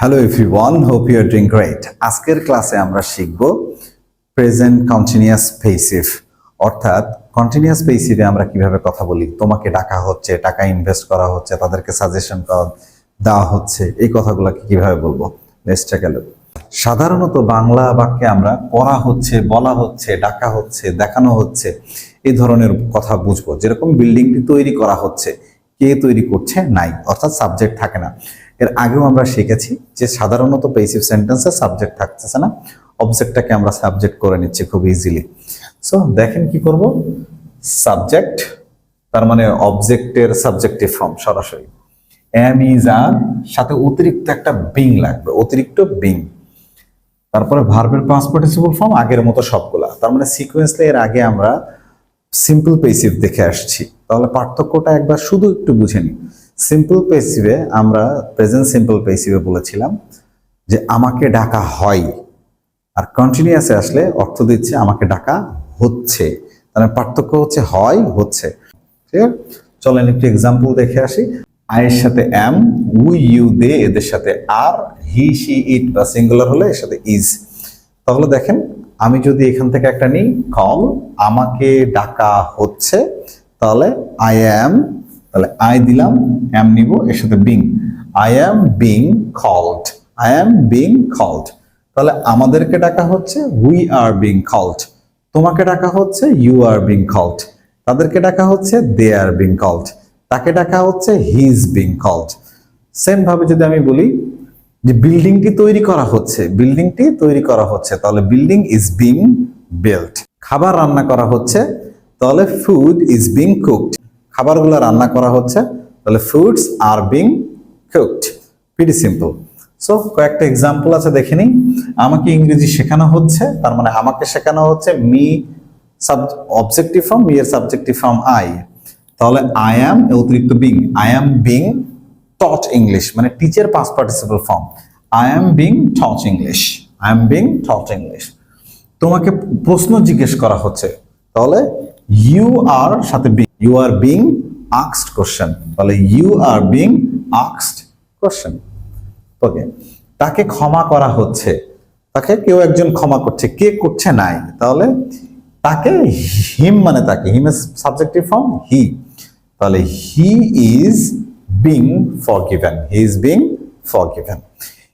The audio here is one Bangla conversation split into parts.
Hello everyone, hope you are doing great. আজকের ক্লাসে আমরা শিখব প্রেজেন্ট কন্টিনিউয়াস পেসিভ, অর্থাৎ কন্টিনিউয়াস পেসিভে আমরা কিভাবে কথা বলি। তোমাকে ডাকা হচ্ছে, টাকা ইনভেস্ট করা হচ্ছে, তাদেরকে সাজেশন দেওয়া হচ্ছে, এই কথাগুলোকে কিভাবে বলবো। Let's take a look. সাধারণত বাংলা বাক্যে আমরা করা হচ্ছে, বলা হচ্ছে, ডাকা হচ্ছে, দেখানো হচ্ছে, এই ধরনের কথা বুঝবো। যেরকম বিল্ডিংটি তৈরি করা হচ্ছে, কে তৈরি করছে নাই, অর্থাৎ সাবজেক্ট থাকে না। এর আগেও আমরা শিখেছি যে সাধারণত পেসিভ সেন্টেন্সে সাবজেক্ট থাকতেছে না, অবজেক্টটাকে আমরা সাবজেক্ট করে নিচ্ছি খুব ইজিলি। সো দেখেন কি করব, সাবজেক্ট তার মানে অবজেক্টের সাবজেক্টিভ ফর্ম সরাসরি এম ইজ আর, সাথে অতিরিক্ত একটা বিং লাগবে, অতিরিক্ত বিং। তারপরে ভার্বের পাস্ট পার্টিসিপল ফর্ম আগের মতো সবগুলা, তার মানে সিকোয়েন্সলি এর আগে আমরা সিম্পল পেসিভ দেখে আসছি। তাহলে পার্থক্যটা একবার শুধু একটু বুঝে নিই। সিম্পল পেসিভে আমরা প্রেজেন্ট সিম্পল পেসিভে বলেছিলাম যে আমাকে ডাকা হয়, আর কন্টিনিউয়াসে আসলে অর্থ দিচ্ছে আমাকে ডাকা হচ্ছে। তাহলে পার্থক্য হচ্ছে হয়, হচ্ছে। ঠিক আছে, চলেন একটু এক্সাম্পল দেখে আসি। আয়ের সাথে এম, উই, ইউ, দে, এদের সাথে আর, হি, শি, ইট বা সিঙ্গুলার হলে এর সাথে ইজ। তাহলে দেখেন, আমি যদি এখান থেকে একটা নিই কল, আমাকে ডাকা হচ্ছে, তাহলে আই অ্যাম, তাহলে আই দিলাম, অ্যাম নিব, এর সাথে being, I am being called, I am being called. তাহলে আমাদেরকে ডাকা হচ্ছে উই আর বিং কল্ড, তোমাকে ডাকা হচ্ছে ইউ আর বিং কল্ড, তাদেরকে ডাকা হচ্ছে দে আর বিং কল্ড, তাকে ডাকা হচ্ছে he is being called. Same ভাবে যদি আমি বলি যে বিল্ডিংটি তৈরি করা হচ্ছে, বিল্ডিংটি তৈরি করা হচ্ছে, তাহলে বিল্ডিং ইজ বিং বিল্ট। খাবার রান্না করা হচ্ছে, তাহলে ফুড ইজ বিং কুকড, খাবারগুলো রান্না করা হচ্ছে, তাহলে foods are being cooked. Pretty simple. So কয়েকটা এক্সাম্পল আছে দেখে নিই। আমাকে ইংরেজি শেখানো হচ্ছে, তার মানে আমাকে শেখানো হচ্ছে মি অবজেক্টিভ ফর্ম, মি এর সাবজেক্টিভ ফর্ম আই, তাহলে আই অ্যাম অতিরিক্ত being, I am being taught English, মানে teacher past participle form, I am being taught English, I am being taught English। তোমাকে প্রশ্ন জিজ্ঞেস করা হচ্ছে, তাহলে you are সাথে being, you are being asked question, তাহলে you are being asked question। ওকে, তাকে ক্ষমা করা হচ্ছে, তাকে কেউ একজন ক্ষমা করছে, কে করছে নাই, তাহলে তাকে হিম, মানে তাকে, হিম এর সাবজেক্টিভ ফর্ম হি, তাহলে he is being forgiven, he is being forgiven।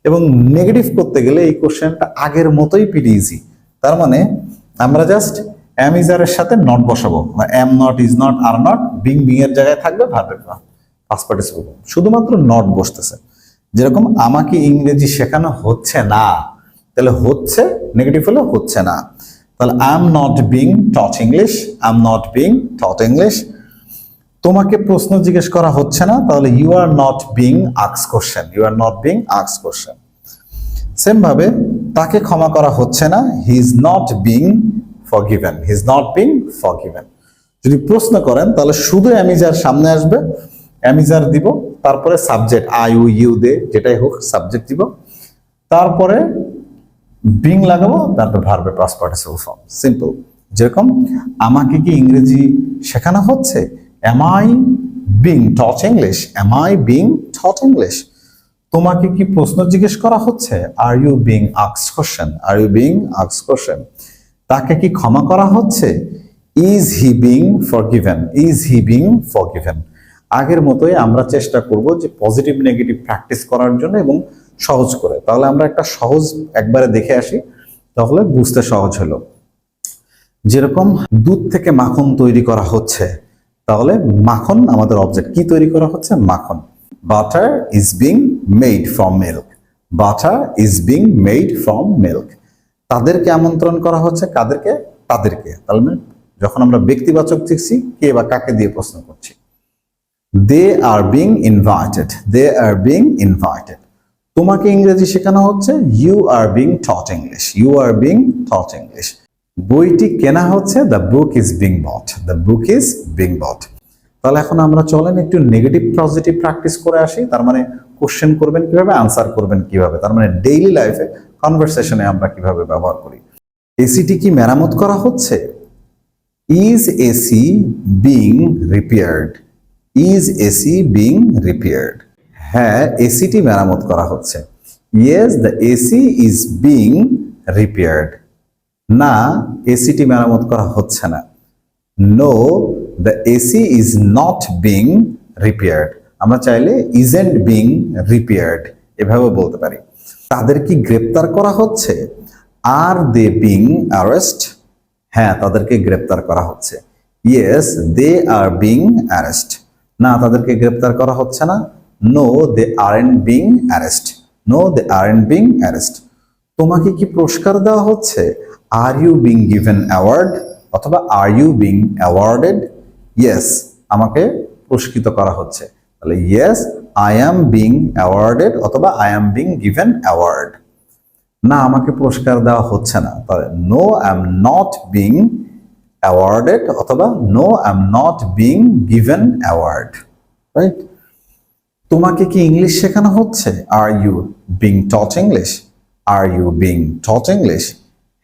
এবং নেগেটিভ করতে গেলে এই কোশ্চেনটা আগের মতোই প্রিটি ইজি। তার মানে আমরা জাস্ট এম ইজ আর এর সাথে নট বসাবো, am not, is not, R not, being being এর জায়গায় থাকবে ভার্বের পাস্ট পার্টিসিপল, শুধুমাত্র নট বসতেছে। যেরকম আমাকে ইংরেজি শেখানো হচ্ছে না, তাহলে হচ্ছে নেগেটিভ হলে হচ্ছে না, তাহলে I am not being taught English, I am not being taught English. তোমাকে প্রশ্ন জিজ্ঞেস করা হচ্ছে না, তাহলে you are not being asked question, you are not being asked question. Same ভাবে তাকে ক্ষমা করা হচ্ছে না, he is not being forgiven, he is not being forgiven. যদি প্রশ্ন করেন তাহলে শুধু অ্যামিজার সামনে আসবে, অ্যামিজার দিব, তারপরে সাবজেক্ট আই, উ, ইউ, দে, যেটাই হোক সাবজেক্ট দিব, তারপরে বিং লাগাবো, তারপর ভার্বের পাস্ট পার্টিসিপল ফর্ম। সিম্পল। যেরকম আমাকে কি ইংরেজি শেখানো হচ্ছে, am I being taught English, am I being taught English। তোমাকে কি প্রশ্ন জিজ্ঞেস করা হচ্ছে, are you being asked question, are you being asked question। তাকে কি ক্ষমা করা হচ্ছে, is he being forgiven, is he being forgiven। আগের মতোই আমরা চেষ্টা করব যে পজিটিভ নেগেটিভ প্র্যাকটিস করার জন্য এবং সহজ করে। তাহলে আমরা একটা সহজ একবারে দেখে আসি, তাহলে বুঝতে সহজ হলো। যেরকম দুধ থেকে মাখন তৈরি করা হচ্ছে, তাহলে মাখন আমাদের অবজেক্ট, কি তৈরি করা হচ্ছে, মাখন। Butter is being made from milk, butter is being made from milk. তাদেরকে আমন্ত্রণ করা হচ্ছে, কাদেরকে, তাদেরকে। তাহলে যখন আমরা ব্যক্তিবাচক শিখছি, কে বা কাকে দিয়ে প্রশ্ন করছি। They are being invited, they are being invited. তোমাকে ইংরেজি শেখানো হচ্ছে, you are being taught English, you are being taught English. বইটি কেনা হচ্ছে, the book is being bought, the book is being bought. তাহলে এখন আমরা চলেন একটু নেগেটিভ পজিটিভ প্র্যাকটিস করে আসি। তার মানে কোশ্চেন করবেন কিভাবে, আনসার করবেন কিভাবে, তার মানে ডেইলি লাইফে কনভারসেশনে আমরা কিভাবে ব্যবহার করি। এসিটি কি মেরামত করা হচ্ছে, is AC being repaired, is AC being repaired. হ্যাঁ, এসিটি মেরামত করা হচ্ছে। Yes the AC is being repaired. না, এসিটি মেরামত করা হচ্ছে না। Know the AC is not being repaired. আমরা চাইলে ইজেন্ট বিং রিপেয়ার্ড এভাবে বলতে পারি। তাদের কি গ্রেপ্তার করা হচ্ছে? Are they being arrest? হ্যাঁ, তাদেরকে গ্রেপ্তার করা হচ্ছে। Yes they are being arrest. না, তাদেরকে গ্রেপ্তার করা হচ্ছে না। No they aren't being arrest. No they aren't being arrest. তোমাকে কি পুরস্কার দেওয়া হচ্ছে? Are you being given award অথবা are you being awarded? Yes, আমাকে পুরস্কৃত করা হচ্ছে। তাহলে yes I am being awarded অথবা I am being given award. না, আমাকে পুরস্কার দেওয়া হচ্ছে না। তাহলে no I am not being awarded অথবা no I am not being given award. Right? তোমাকে কি ইংলিশ শেখানো হচ্ছে? Are you being taught English? Are you being taught English?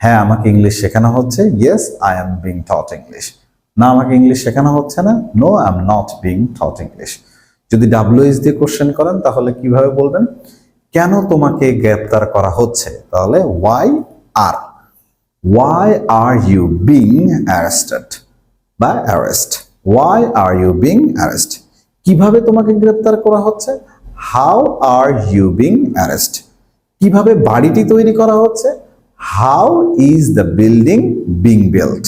হ্যাঁ, আমাকে ইংলিশ শেখানো হচ্ছে। Yes I am being taught English. না, আমাকে ইংলিশ শেখানো হচ্ছে না। No I am not being taught English. যদি ডাব্লিউএইচ দিয়ে কোশ্চেন করেন তাহলে কিভাবে বলবেন? কেন তোমাকে গ্রেপ্তার করা হচ্ছে? তাহলে why are you being arrested বা arrest. Why are you being arrest. কিভাবে তোমাকে গ্রেপ্তার করা হচ্ছে? How are you being arrest. কিভাবে বাড়িটি তৈরি করা হচ্ছে? How is the building being built.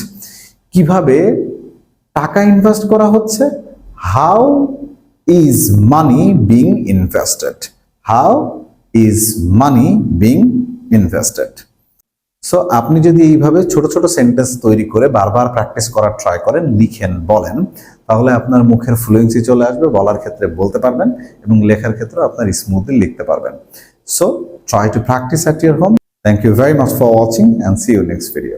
কিভাবে টাকা ইনভেস্ট করা হচ্ছে? How is money being invested. How is money being invested. So আপনি যদি এইভাবে ছোট ছোট সেন্টেন্স তৈরি করে বারবার প্র্যাকটিস করার ট্রাই করেন, লিখেন, বলেন, তাহলে আপনার মুখের ফ্লুয়েন্সি চলে আসবে, বলার ক্ষেত্রে বলতে পারবেন এবং লেখার ক্ষেত্রে আপনার স্মুথলি লিখতে পারবেন। So try to practice at your home. Thank you very much for watching and see you next video.